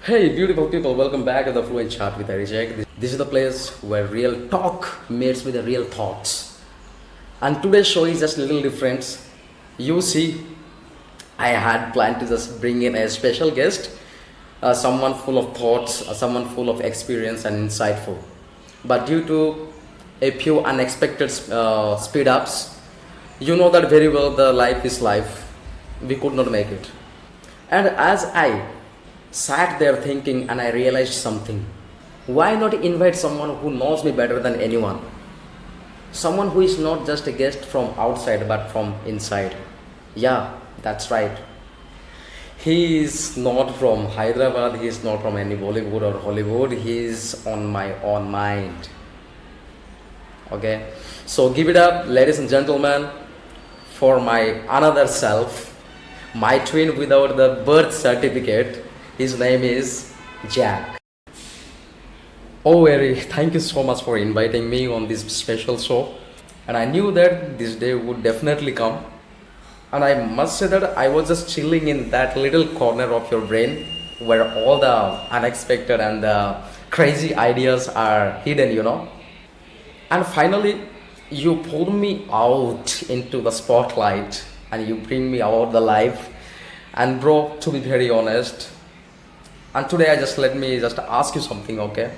Hey, beautiful people, welcome back to the Fluent Chat with Arijak. This is the place where real talk meets with the real thoughts. And today's show is just a little different. You see, I had planned to just bring in a special guest, someone full of thoughts, someone full of experience and insightful. But due to a few unexpected speed ups, you know that very well the life is life. We could not make it. And as I sat there thinking and I realized something. Why not invite someone who knows me better than anyone? Someone who is not just a guest from outside but from inside. Yeah, that's right. He is not from Hyderabad, he is not from any Bollywood or Hollywood, he is on my own mind. Okay, so give it up, ladies and gentlemen, for my another self, my twin without the birth certificate. His name is Jack. Oh, Eri, thank you so much for inviting me on this special show. And I knew that this day would definitely come. And I must say that I was just chilling in that little corner of your brain where all the unexpected and the crazy ideas are hidden. And finally, you pulled me out into the spotlight and you bring me out the life. And bro, to be very honest, and today let me just ask you something, okay?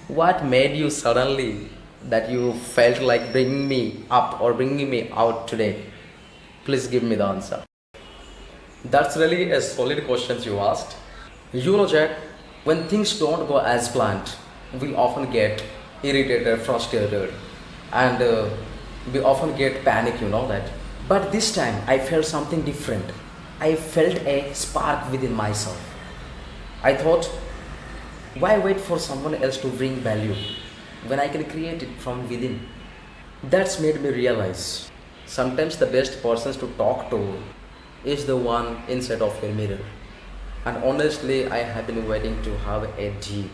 What made you suddenly that you felt like bringing me up or bringing me out today? Please give me the answer. That's really a solid question you asked. Jack, when things don't go as planned, we often get irritated, frustrated, and we often get panic, you know that. But this time I felt something different. I felt a spark within myself. I thought, why wait for someone else to bring value when I can create it from within? That's made me realize sometimes the best persons to talk to is the one inside of your mirror. And honestly, I have been waiting to have a deep,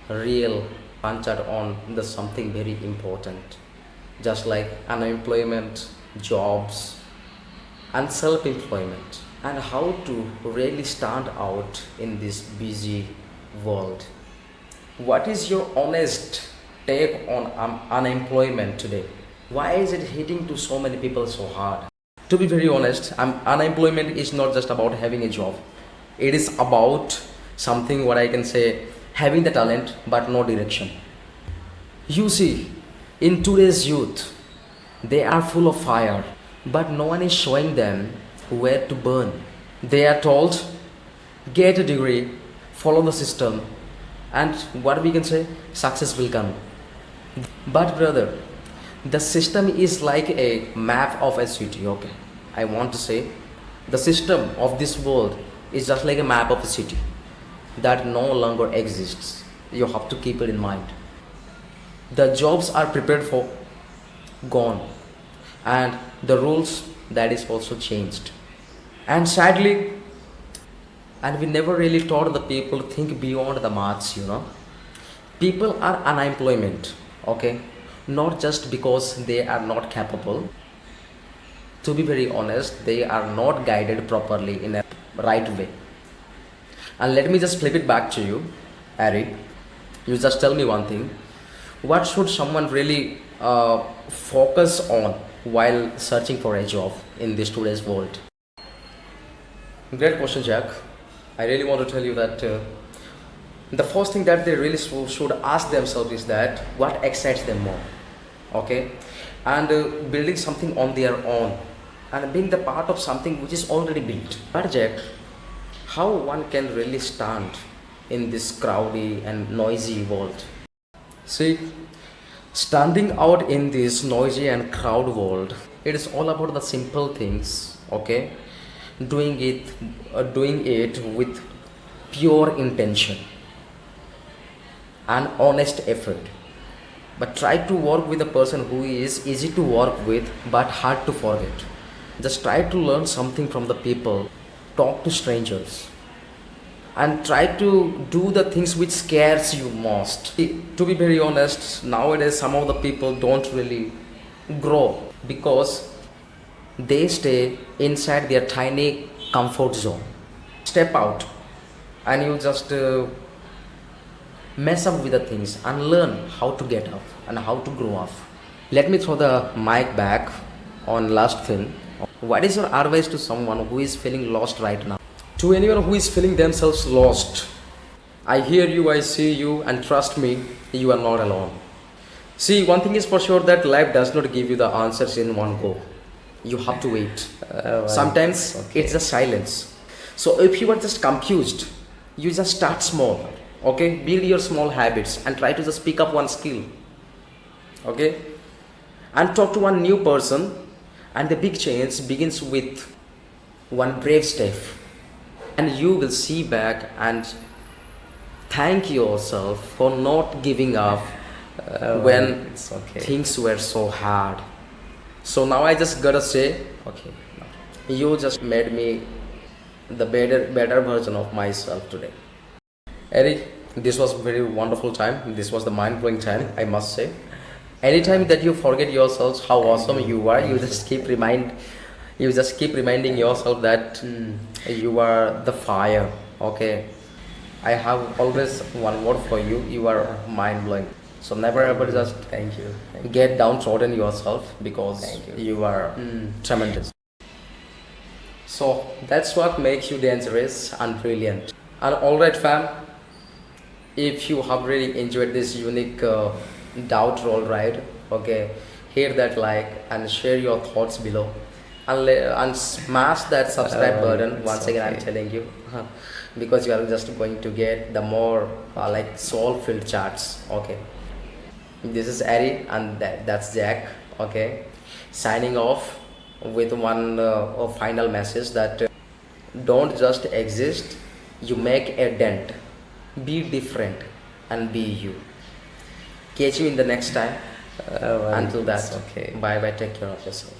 real punch out on the something very important, just like unemployment, jobs, and self-employment, and how to really stand out in this busy world. What is your honest take on unemployment today? Why is it hitting to so many people so hard? To be very honest, unemployment is not just about having a job. It is about something what I can say having the talent but no direction. You see, in today's youth, they are full of fire, but no one is showing them where to burn. They are told, get a degree, follow the system, and what we can say, success will come. But brother, the system is like a map of a city, okay? I want to say, the system of this world is just like a map of a city that no longer exists. You have to keep it in mind. The jobs are prepared for, gone, and the rules that is also changed. And sadly, and we never really taught the people to think beyond the marks. People are unemployment, okay? Not just because they are not capable. To be very honest, they are not guided properly in a right way. And let me just flip it back to you, Ari. You just tell me one thing. What should someone really focus on while searching for a job in this today's world? Great question, Jack. I really want to tell you that the first thing that they really should ask themselves is that what excites them more, okay? And building something on their own and being the part of something which is already built. But Jack, how one can really stand in this crowdy and noisy world? See, standing out in this noisy and crowd world, it is all about the simple things, okay? Doing it with pure intention and honest effort. But try to work with a person who is easy to work with but hard to forget. Just try to learn something from the people, talk to strangers, and try to do the things which scares you most. To be very honest, nowadays some of the people don't really grow because they stay inside their tiny comfort zone. Step out and you just mess up with the things and learn how to get up and how to grow up. Let me throw the mic back on last thing. What is your advice to someone who is feeling lost right now? To anyone who is feeling themselves lost, I hear you, I see you, and trust me, you are not alone. See, one thing is for sure, that life does not give you the answers in one go. You have to wait. Sometimes it's just silence. So if you are just confused, you just start small. Okay, build your small habits and try to just pick up one skill. Okay, and talk to one new person, and the big change begins with one brave step. And you will see back and thank yourself for not giving up when things were so hard. So now I just gotta say, okay, you just made me the better version of myself today. Eric, this was very wonderful time. This was the mind-blowing time, I must say. Anytime that you forget yourselves how awesome you are, you just keep reminding yourself that you are the fire. Okay, I have always one word for you. You are mind-blowing. So never ever just get downtrodden yourself, because you are tremendous. So that's what makes you dangerous and brilliant. And alright fam, if you have really enjoyed this unique doubt roll ride, okay, hit that like and share your thoughts below, and smash that subscribe button. Once again I'm telling you, because you are just going to get the more like soul filled chats. Okay, this is Ari, and that's Jack. Okay, signing off with one final message, that don't just exist, you make a dent. Be different and be you. Catch you in the next time. Until that, bye bye, take care of yourself.